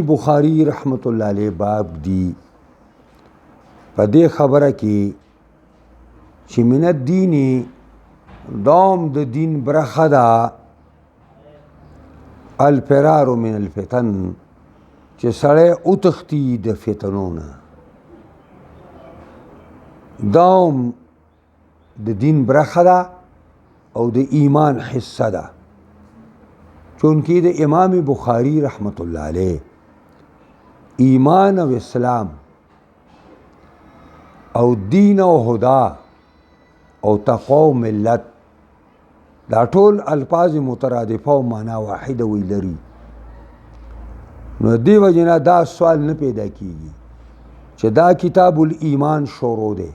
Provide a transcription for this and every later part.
بخاری رحمت الله علیه باب دی په دې خبره کې چې من الدین دوم د دین برخه ده الفرار من الفتن چې سړی اوتښتي د فتنو نه دوم د دین برخه ده او د ایمان حصه ده چونکې د امام بخاری رحمت الله علیه ایمان او اسلام او دین او هدا او تقوا او ملت دا ټول الفاظ مترادفه او معنا واحده وی لري نو دی وجنا دا سوال نه پیدا کیږي چې دا کتاب الایمان شروع دی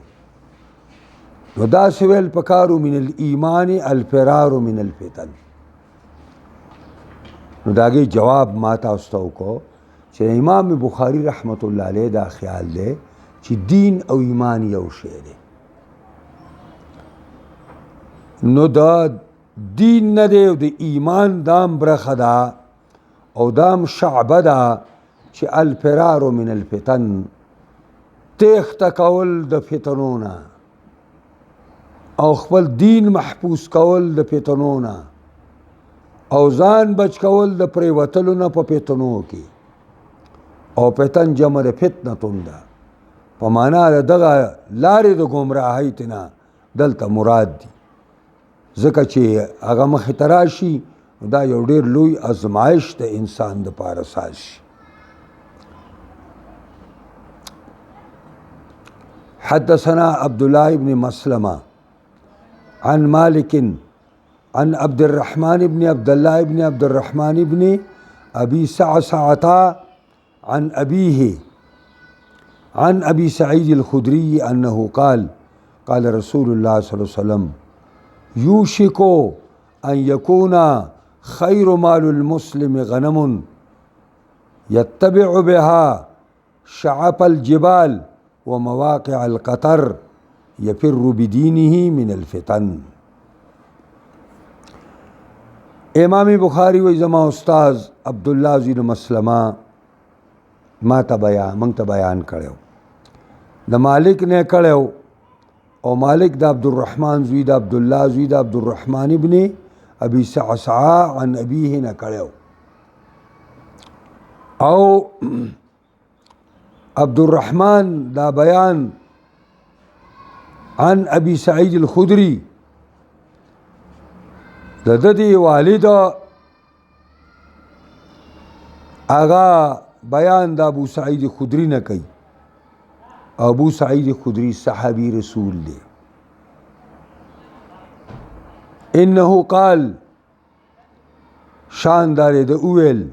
نو دا سوال پکارو من الایمان الفرار من الفتن نو داغه جواب ما تاسو ته وکړو چې امام بخاری رحمت الله علیه دا خیال دی چې دین او ایمان یو شی دی نو دا دین نه دی او د ایمان دام برخه ده او دام شعبه ده چې الفرار من الفتن تیښته کول د فتنو نه او خپل دین محفوظ کول د فتنو نه او ځان بچ کول د پریوتلو نه په فتنو کې او فتن جمع د فتنتون ده په معنا دغه لارې د ګمراهۍ تینا دلته مراد دي ځکه چې هغه مخې ته راشي دا یو ډېر لوی ازمایش د انسان دپاره ساز شي حدثنا عبد الله بن مسلمة عن مالك عن عبد الرحمن بن عبد الله بن عبد الرحمن بن أبي سعسعة عن أبيه عن أبي سعيد الخدري أنه قال قال رسول الله صلى الله عليه وسلم يوشك أن يكون خير مال المسلم غنم يتبع بها شعب الجبال ومواقع القطر يفر بدينه من الفتن امام بخاری وی زما استاذ عبدالله زین مسلمه ما ته بیان کړو د مالک نه کړو او مالک د عبدالرحمن زوی د عبدالله زوی د عبدالرحمن ابن ابي سعسعة عن ابيه نه کړو او عبدالرحمن دا بیان عن ابي سعيد الخدري د دې والد آغا بیان د ابو سعید خدری نه کوي ابو سعید خدری صحابی رسول دی انه قال شاندار د اویل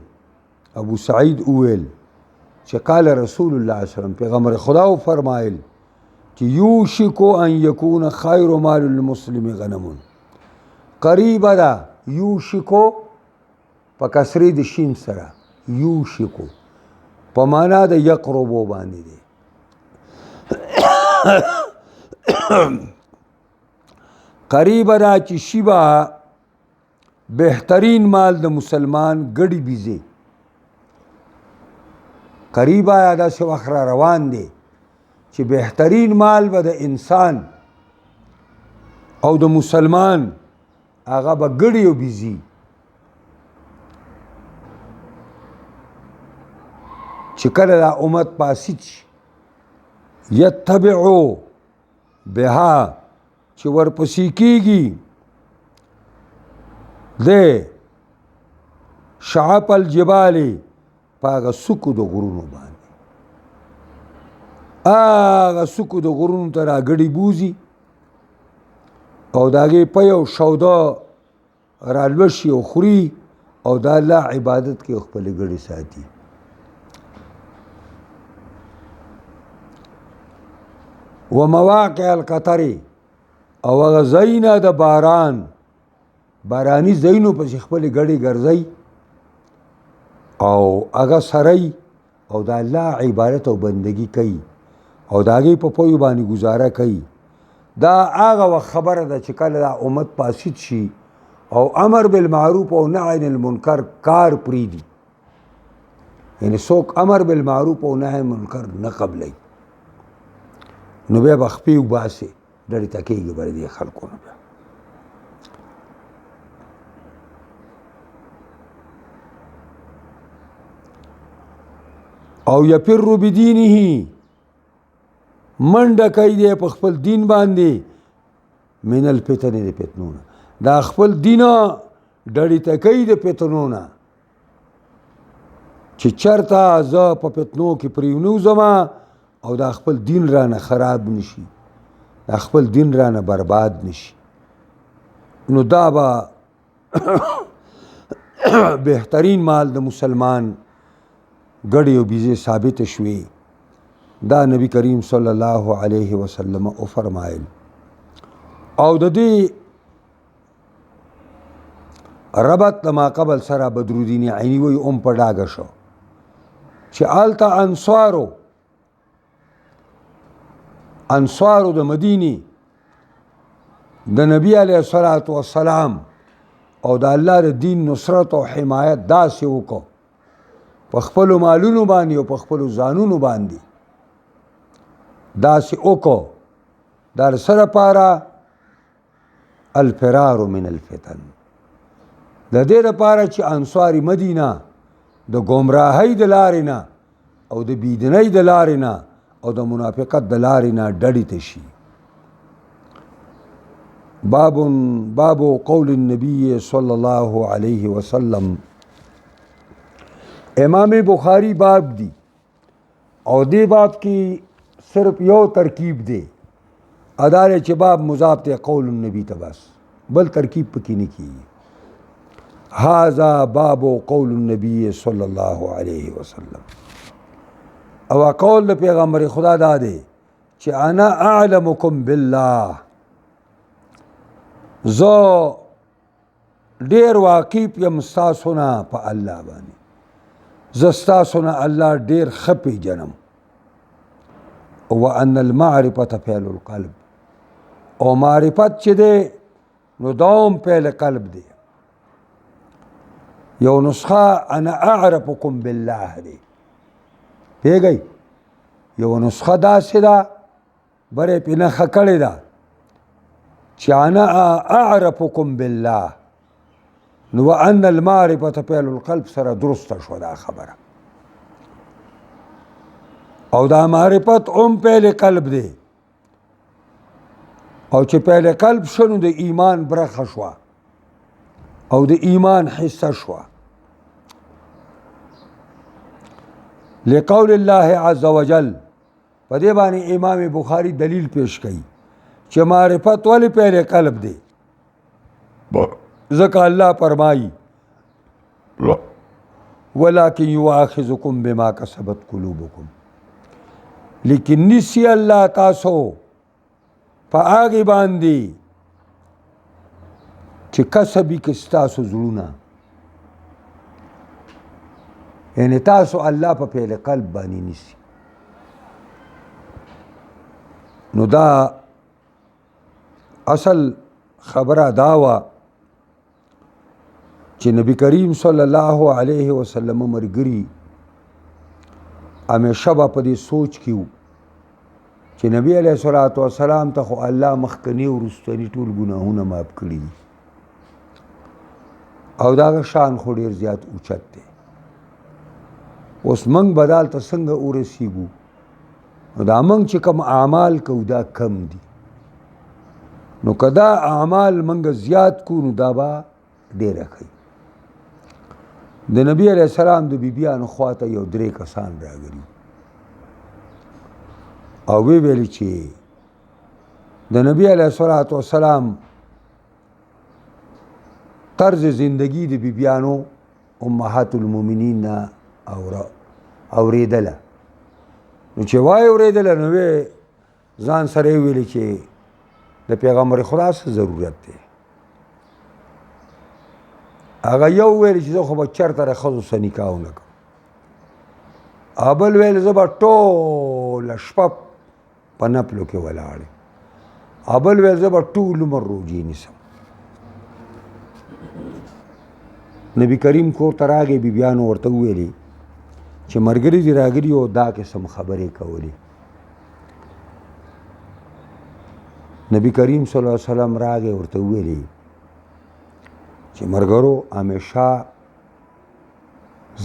ابو سعید اویل چې قال رسول الله صلی الله علیه وسلم پیغمبر خدا فرمایل چې یوشکو ان یکون خیر مال المسلم غنم قریب ده یوشکو په کسری د شین سره یوشکو په معنا د یقربو باندې دی قریب ده چې شیبا بهترین مال د مسلمان ګډي بیزه قریب آیا دا څه وخت روان دی چې بهترین مال به د انسان او د مسلمان هغه به ګډي او بیزي چې کله دا امت پاسید شي یتبعو بها چې ورپسې کیږي د شعب الجبال په هغه سکو د غرونو باندې هغه سکو د غرونو ته راګړي بوزي او د هغې په یو شوده رالوشي او خوري او د الله عبادت کې خپلې ګړې ساتي و مواقع القطر او هغه ځایونه د باراني ځایونو پسې خپلې ګړې ګرځي او هغه سری او د الله عبادت او بندگی کوي او د هغې په پویو باندې ګزاره کوي دا هغه وخت خبره ده چې کله دا امت پاسید شي او امر بالمعروف او نهی عن المنکر کار پریږدي یعنی څوک امر بالمعروف او نهی منکر نه قبلوي نو بیا به خپې وباسې ډډې ته کېږي بر دې خلکو نه بیا او یفر بدینه منډه کوي دی په خپل دین باندې من الفتن د فتنو نه دا خپل دینه ډډې ته کوي د فتنو نه چې چرته زه په فتنو کې پرېونوځمه او دا خپل دین رانه خراب نشي دا خپل دین رانه برباد نشي نو دا به بهترین مال د مسلمان ګډې او بیزې ثابت شوې دا نبی کریم صلی الله علیه وسلم او فرمایل او د دې ربط ما قبل سره بدرالدین عینی وی په ډاګه شو چې آلته انصارو د مدینی د نبی علیه الصلاۃ والسلام او د الله د دین نصرت او حمایت داسې وکړو په خپلو مالونو باندې او په خپلو ځانونو باندې داسې وکړو دا سره پاره الفرار من الفتن د دې لپاره چې انصاری مدینه د گمراهۍ د لارې نه او د بيدینۍ د لارې نه او د منافقت د لارې نه ډډې ته شي باب قول النبي صلی الله علیه وسلم امام بخاری باب دی او دې باب کې صرف یو ترکیب دی ادارے چې باب مضاف ته قول النبی ته بس بل ترکیب پکې نه کیږي هذا باب قول النبي صلی الله علیه وسلم او قول د پیغمبر خدا دا دی چې انا اعلمکم بالله زه ډیر واقف یم ستاسو نه په الله باندې زه ستاسو نه الله ډیر ښه پیژنم وان المعرفة فعل القلب او معرفت چې دی نو دوم فعل قلب دی یو نسخه انا اعرفکم بالله دی پیږئ یو نسخه داسې ده برې پې نښه کړې ده چې انا اعرفکم بالله نو وان المعرفة فعل القلب سره درسته شو دا خبره او دا معرفت فعل قلب دی او چې فعل قلب شنو د ایمان برخه شوه او د ایمان حصه شوه لقول الله عز وجل په دې باندې امام بخاری دلیل پیش کړي چې معرفت ولې فعل قلب دی ځکه الله فرمایي ولکن یؤاخذکم بما کسبت قلوبکم لیکن نسی الله تاسو په هغې باندې چې کسبي کې ستاسو زړونه یعنی تاسو الله په فعل قلب باندې نیسي نو دا اصل خبره دا وه چې نبی کریم صلی الله علیه وسلم مرګري همیشه به په دې سوچ کې و چې نبی علیه الصلاۃ والسلام ته خو الله مخکني او وروستني ټول ګناهونه معاف کړي دي او داغه شان خو ډېر زیات اوچت دی اوس موږ به دلته څنګه ورسیږو نو دا موږ چې کوم اعمال کوو دا کم دي نو که دا اعمال موږ زیات کو نو دا به ډېره کوي د نبی علیه السلام د بیبیانو خواته یو 3 کسان راغلي او وی ویل چې د نبی علیه الصلاۃ والسلام طرز زندگی د بیبیانو امهات المؤمنین اوریدله نو چې وای اوریدله نو ځان سره ویل چې د پیغمبر خدا څه ضرورت دی هغه یو ویل چې زه خو به چېرته د ښځو سره نکاح ونه کړم بل ویل زه به ټوله شپه په نفلو کې ولاړ یم بل ویل زه به ټول عمر روجې نیسم نبی کریم کور ته راغی بیبیانو ورته وویلې چې مرګري دي راګري او دا قسم خبرې کولې. نبی کریم صلی الله علیه وسلم راغی ورته ویلي چې مرګرو همیشه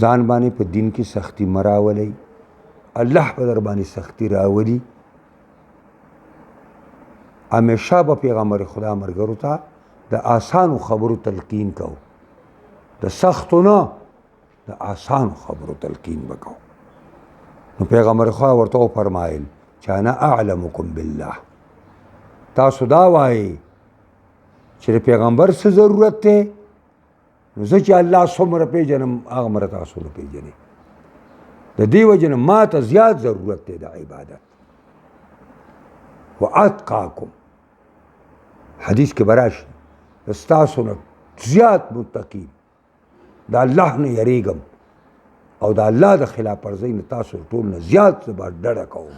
ځان باندې په دین کې سختی مراولئ، الله په در باندې سختی راولي. همیشه به پیغمبر خدا مرګرو ته د آسانو خبرو تلقین کو، د سختو نه د آسانو خبرو تلقین وکړو. نو پیغمبر خدا ورته فرمایل چې انا اعلمکم بالله، تاسو دا وایي چې د پیغمبر څه ضرورت دی، نو زه چې الله څومره پیژنم هغه مره تاسو نه پیژنئ. د دې وجې نه ما ته زیات ضرورت دی د عبادت. واتقاکم، حدیث کې به راشي ستاسو نه زیات متقین، د الله نه یریږم او د الله د خلاف ورزۍ نه تاسو ټول نه زیات زه به ډډه کوم.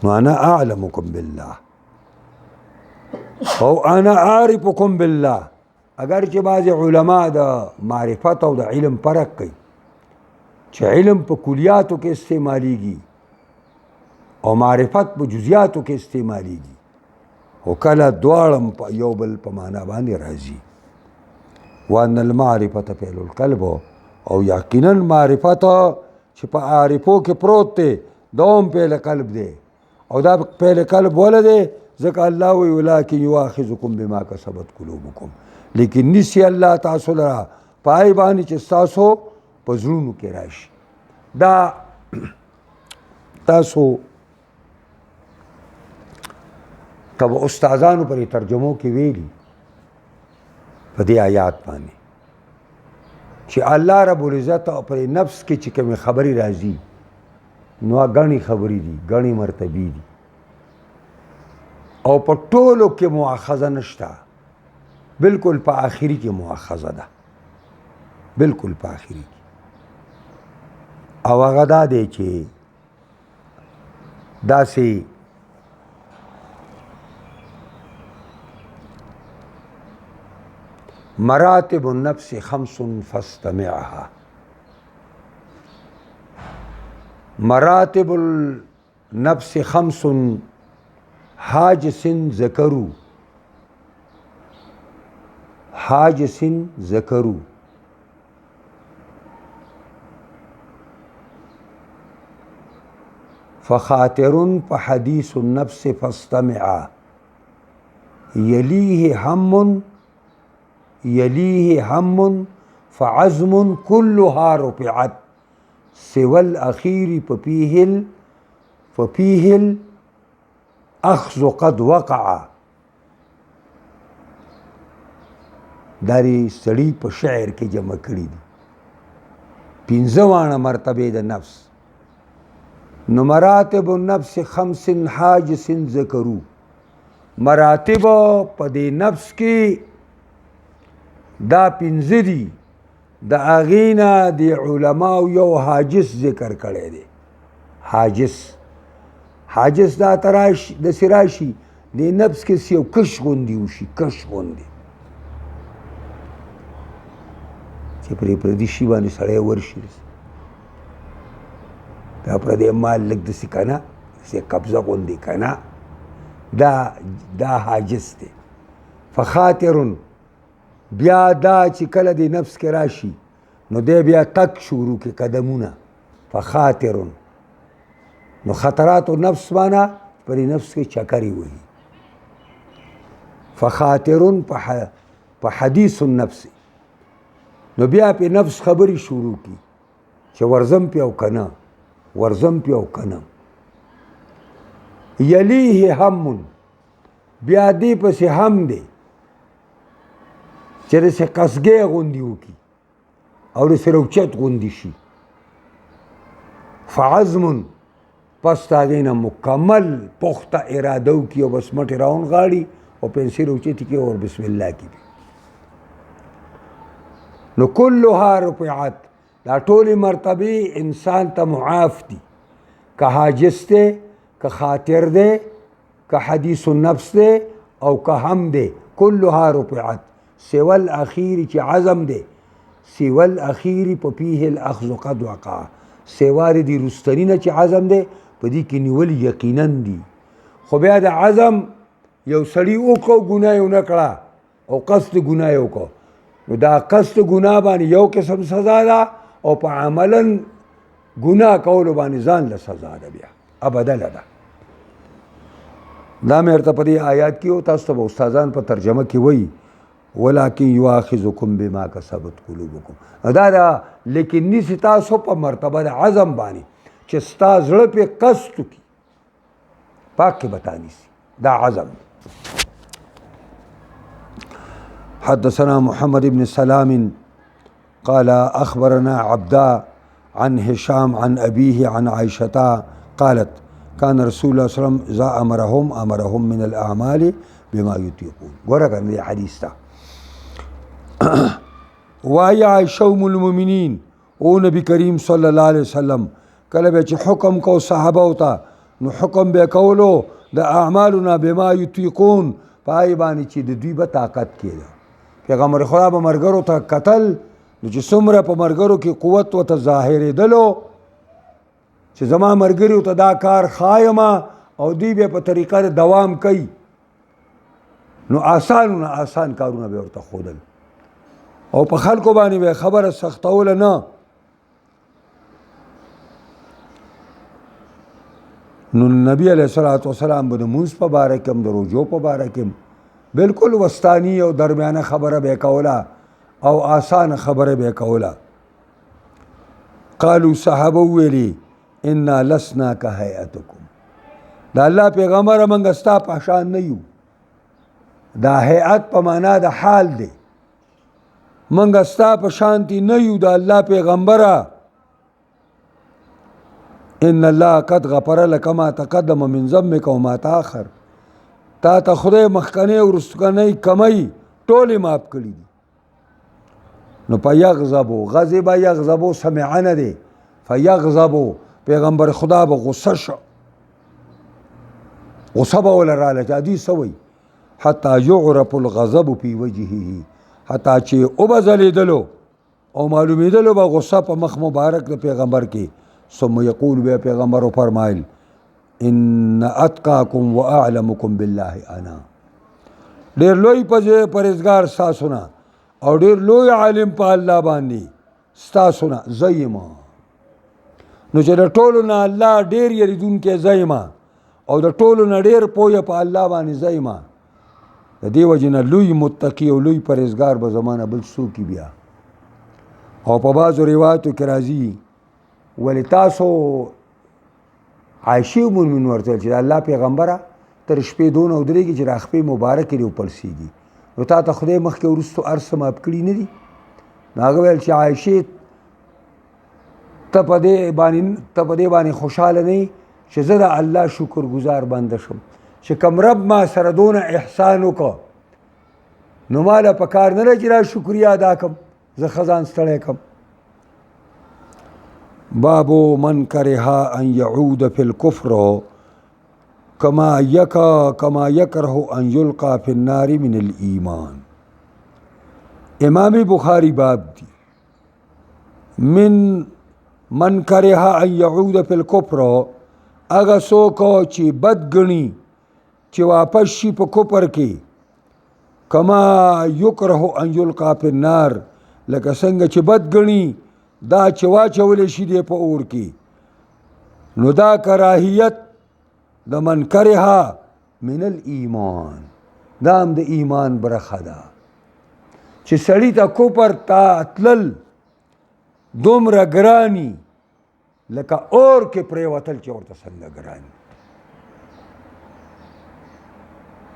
نو انا اعلمکم بالله او انا عارفکم بالله. اگر چې بعض علما د معرفت او د علم فرق کوي چې علم په کلیاتو کې استعمالیږي او معرفت په جزئیاتو کې استعمالیږي، او کله دواړه په یو بل په معنا باندې راځي. وان المعرفت فعل القلب، او یقینا معرفت چې په عارفو کې پروت دی دوم فعل قلب دی، او دا فعل قلب ولې دی ځکه الله وی ولکن یؤاخذکم بما کسبت قلوبکم، لیکن نیسی الله تاسو لرا پای باندې چې تاسو په زړونو کې راشي. دا تاسو تب استادانو پر ترجمو کې ویلي په دې آیات باندې چې الله رب العزت پر نفس کې چې کومې خبرې راځي نو غني خبرې دي، غني مرتبه دي، او په ټولو کې مؤاخذه نشته، بالکل په آخري کې مؤاخذه ده، بالکل په آخري کې. او هغه دا دی چې داسې مراتب النفس خمس فاستمعها. مراتب النفس خمس حاجس ذکروا، حاجس ذکروا. فخاطر فحديث النفس فاستمعا، يليه هم يليه هم فعزم كلها رفعت سوى الأخير ففيه الأخذ قد وقع. داری سړی په شعر کې جمع کړي دي پنځه وانه مرتبه د نفس. نو مراتب النفس خمس حاجس ذکرو، مراتب په دې نفس کې دا پنځه دي، د هغې نه د علماو یو حاجس ذکر کړی دی. حاجس دا داسې راشي د نفس کې یو کش غوندې وشي، کش غوندې چې پرې پردي شي باندې سړی ورشي، دا پردی مال لږ داسې که نه داسې قبضه غوندې که نه، دا حاجس دی. فخاطرن بیا دا چې کله د نفس کې راشي نو دی بیا تک شروع کې قدمونه. فخاطرن نو خطرات نفس باندې پر نفس کې چکرې وهي. فخاطرن په حدیث النفس نو بیا په نفس خبرې شروع کی چې ورزم پې او که نه، ورزم پې او که نه. یلیه هم بیا دې پسې هم دی چې داسې قصګۍ غوندې وکړي او داسې روچت غوندې شي. فعزم پس د هغې نه مکمل پخته اراده وکړي او بس مټې راونغاړي او پنسې روچتې کړي او بسم الله کړي. نو کلها رفعت، دا ټولې مرتبې انسان ته معاف دي، که حاجس دی، که خاطر دی، که حدیث النفس دی او که هم دی. کلها رفعت سوى الاخیر چې عزم دی، سوى الاخیر په فيه الاخذ قد وقع سوار دی رستنی نه چې عزم دی په دې کې نیول یقینا دی خو بیا د عزم یو سړی وکړو ګناه یې ونه کړه او قصد ګناه یې وکړو نو دا قصد ګناه باندې یو قسم سزا ده او په عملا ګناه کولو باندې ځان له سزا ده بیا ابدله ده دا مې ورته په دې آیات کې او تاسو ته به استادان په ترجمه کې وایي ولکن یؤاخذکم بما کسبت قلوبکم دا دا لیکن نیسي تاسو په مرتبه د عزم باندې چې ستا زړه پې قصد وکړي پاک کې به تا نیسي دا عزم حدثنا محمد بن سلام قال أخبرنا عبدا عن هشام عن أبيه عن عائشة قالت كان رسول الله صلى الله عليه وسلم إذا أمرهم من الأعمال بما يطيقون ورقا من حديث تا وهي عائشة أم المؤمنين او نبی کریم صلی الله علیه وسلم کله به چې حکم کو صحابه وتا نو حکم به کولو د اعمالنا بما یطیقون پای باندې چې د دوی به طاقت کېده پیغمبر خدا به مرګرو ته قتل نو چې څومره په مرګرو کې قوت ورته ظاهرېدلو چې زما مرګري ته دا کار خایمه او دوی به په طریقه دوام کوي نو آسان کارونه به ورته ښودل او په خلکو باندې به خبره سختوله نه نو نبی علیه الصلاة والسلام به د مونځ په باره کې هم د روژو په باره کې هم بلکل وسطاني او درمیانه خبره به کوله او آسان خبره به کوله قالو صحابه ویلي انا لسنا کهیئتکم دا الله پیغمبر موږ ستا په شان نه یو دا هیئت په معنا د حال دی موږ ستا په شانتي نه یو د الله پیغمبره ان الله قد غفر لك ما تقدم من ذنبك وما تاخر تا ته خدای مخکنی او رستکنی کمی ټولې معاف کړي دي نو په یغضبو غضب یغضبو سمعانه دی فیغضبو پیغمبر خدا به غصه شو غصه به ولراله چې دوی څه وایي حتی یعرف الغضب فی وجهه حتی چې وبځلېدلو او معلومېدلو به غصه په مخ مبارک د پیغمبر کې ثم یقول بیا پیغمبر فرمایل ان اتقاکم واعلمکم بالله انا ډېر لوی پرهیزګار ستاسو نه او ډېر لوی عالم په الله باندې ستاسو نه زه یم نو چې د ټولو نه الله ډېر یریدونکی زه یم او د ټولو نه ډېر پوهه په الله باندې زه یم د دې وجې نه لوی متقي او لوی پرهیزګار به زمانه بل څوک بیا او په بعضو روایتو کې راځي ولی تاسو عایشې ام المؤمنین ورته چې د الله پیغمبره تر شپې دونه ودرېږي چې را خپې مبارکې دې وپړسېږي نو تا ته خدای مخکې وروستو هر څه معاف کړي نه دي نو هغه ویل چې عایشې ته په دې باندې خوشحاله نه چې زه د الله شکر ګزار بنده شم چې کوم رب ما سره دونه احسان وکړه نو ما له پکار نه ده چې را شکریا ادا کړم زه ښه ځان ستړی کړم باب من کرها ان يعود في الكفر كما يكره ان يلقى في النار من الايمان امام بخاری باب دی من کرها ان يعود في الكفر اغه سوکو چې بد ګڼي چې واپس شي په کفر کې کما یکره ان یلقى في النار لکه څنګه چې بد ګڼي دا چې واچولی شي دی په اور کې نو دا کراهیت د من کرها من الایمان دا هم د ایمان برخه ده چې سړي ته کفر ته تلل دومره ګراني لکه اور کې پرېوتل چې ورته څنګه ګراني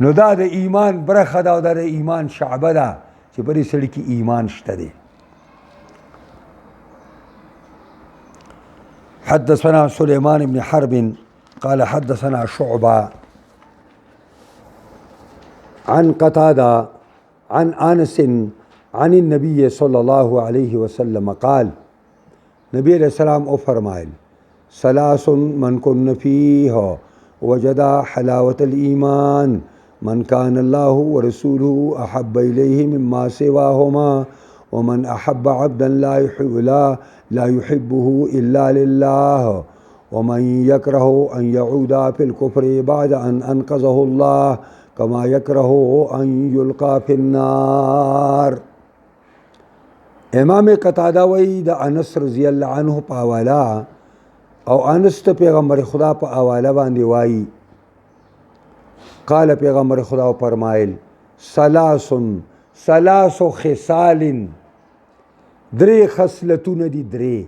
نو دا د ایمان برخه ده او دا د ایمان شعبه ده چې په دې سړي کې ایمان شته دی حدثنا سليمان بن حرب قال حدثنا شعبة عن قتادة عن أنس عن النبي صلى الله عليه وسلم قال نبی علیہ السلام او فرمائل ثلاث من كن فيه وجد حلاوة الإيمان من كان الله ورسوله أحب إليه مما سواهما ومن احب عبدا لا يحبه الا لله ومن يكره ان يعود في الكفر بعد ان انقذه الله كما يكره ان يلقى في النار. امام قتاده وی د انس رضی الله عنه په حواله او انس ته پیغمبر خدا په حواله باندې وایي قال پیغمبر خدا فرمایل ثلاث خصال درې خصلتونه دي درې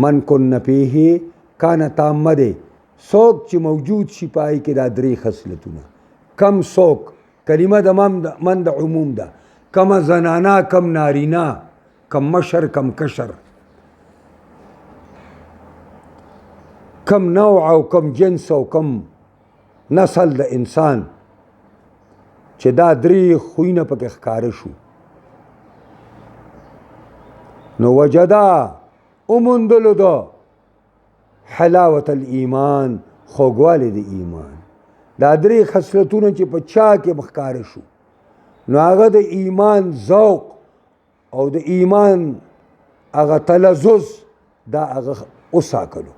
من کن فيه کان تامه دی څوک چې موجود شي پای کې دا درې خصلتونه کم څوک کلمه د من د عموم ده کم زنانا کم نارینا کم مشر کم کشر کم نوع او کم جنس او کم نسل د انسان چې دا درې خوینه پکې ښکاره شو نو وجدا اوموندلو دا حلاوت الایمان خوږوالی د ایمان دا درې خصلتونه چې په چا کې ښکاره شو نو هغه د ایمان ذوق او د ایمان هغه تلذذ دا هغه وساکلو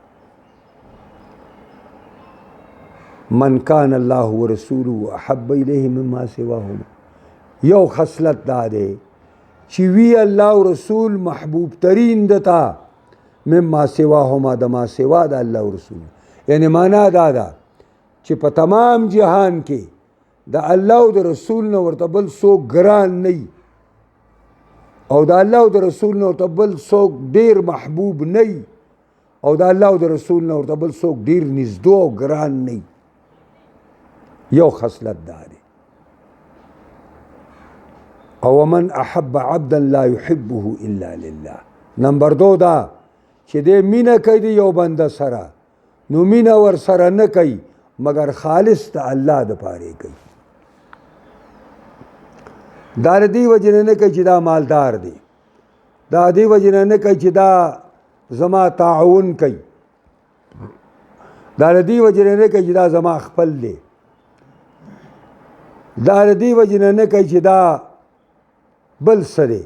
من کان الله ورسوله احب الیه مما سواهما یو خصلت دا دی چې وی الله او رسول محبوب ترین دتا مما سواهما د ما سوا د الله او رسول یعنی معنا دا ده چې په تمام جهان کې د الله او د رسول نه ورته بل څوک ګران نه او د الله او د رسول نه ورته بل څوک ډیر محبوب نه او د الله او د رسول نه ورته بل څوک ډیر نږدې او ګران نه یو خصلت دا دی او من احب عبدا لا يحبه الا لله نمبر 2 دا چې دې مینه کوي یو بنده سره نو مینه ور سره نه کوي مگر خالص ته الله د پاره کوي دا دې وجنه نه کوي چې دا مالدار دی دا دې وجنه نه کوي چې دا زما تعاون کوي دا دې وجنه نه کوي چې دا زما خپل دی دا دې وجنه نه کوي چې دا بل سره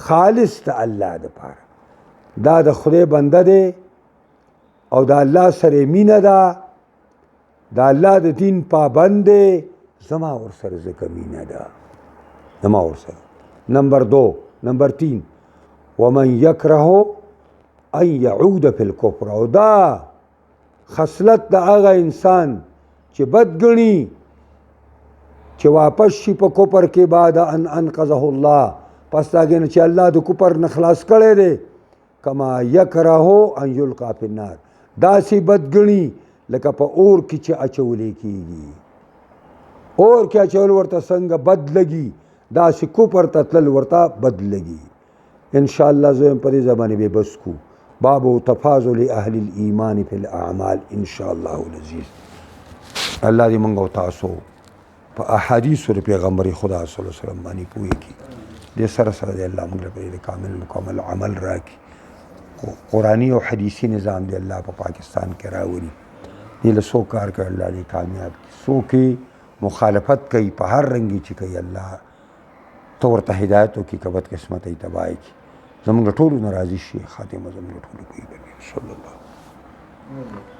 خالص ته الله د پاره دا د خدای بنده دی او دا الله سره مینه ده دا الله د دین پابند دی زما ور سره ذکر مینه ده زما ور سره نمبر 2 نمبر 3 ومن يكره ان يعود في الكفر او دا خصلت د هغه انسان چې بدګنی چې واپس شي په کوپر کې بعد ان انقذه الله پس داګه چې الله د کوپر نه خلاص کړي دي کما یکره ان یلقا فی النار داسې بدګنی لکه په اور کې چې اچولې کیږي اور کې اچول ورته څنګه بد لګي داسې کوپر ته تل ورته بد لګي ان شاء الله زه په دې زمانه به بس کو باب تفاضل اهل الايمان في الاعمال ان شاء الله العزيز الله دې موږ تاسو په احادیث او پیغمبر خدا صلی الله علیه وسلم باندې پوي کی دې سره سره دې الله موږ په کامل مکمل عمل راکړي قرآنی او حدیثی نظام دې الله په پاکستان کې راوړي دې له سو کار کړ الله دې کامیاب سو کې مخالفت کوي په هر رنګي چې کوي الله تور ته هدایت او کې کبد قسمت ای تبای کی زموږ ټول ناراضي شي خاتمه زموږ ټول کوي صلی الله